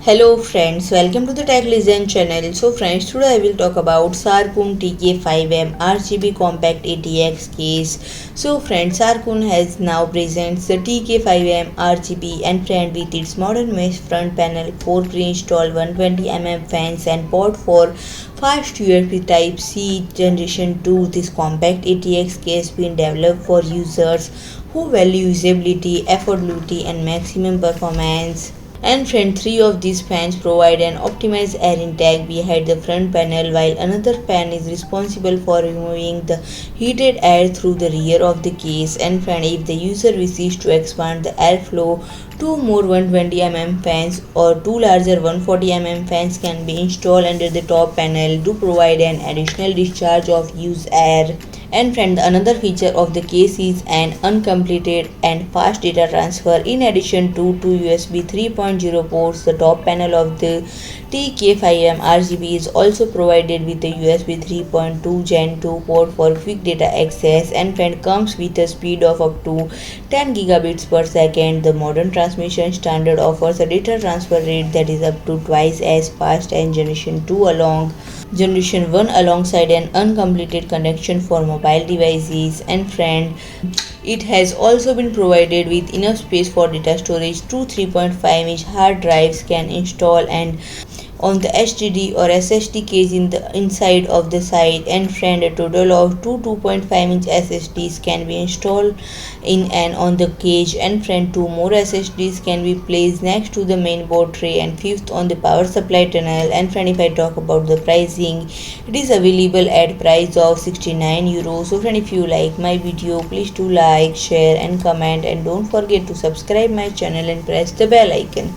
Hello friends, welcome to the Tech Legend channel. So friends, today I will talk about Sharkoon TK5M RGB compact ATX case. So friends, Sharkoon has now presents the TK5M RGB and friend with its modern mesh front panel, 4 pre-installed 120mm fans and port for fast USB Type-C Generation 2. This compact ATX case been developed for users who value usability, affordability and maximum performance. And friend, three of these fans provide an optimized air intake behind the front panel, while another fan is responsible for removing the heated air through the rear of the case. And friend, if the user wishes to expand the airflow, two more 120mm fans or two larger 140mm fans can be installed under the top panel to provide an additional discharge of used air. And friend, another feature of the case is an uncompleted and fast data transfer. In addition to two USB 3.0 ports, the top panel of the TK5M RGB is also provided with a USB 3.2 Gen 2 port for quick data access, and friend, comes with a speed of up to 10 gigabits per second. The modern transmission standard offers a data transfer rate that is up to twice as fast as Generation 1 alongside an uncompleted connection for mobile devices. And friend, it has also been provided with enough space for data storage. Two 3.5-inch hard drives can install and on the HDD or SSD case in the inside of the side. And friend, a total of two 2.5-inch SSDs can be installed in and on the cage. And friend, two more SSDs can be placed next to the main board tray and fifth on the power supply tunnel. And friend, if I talk about the pricing, it is available at price of 69 euros. So friend, if you like my video, please do like, share and comment, and don't forget to subscribe my channel and press the bell icon.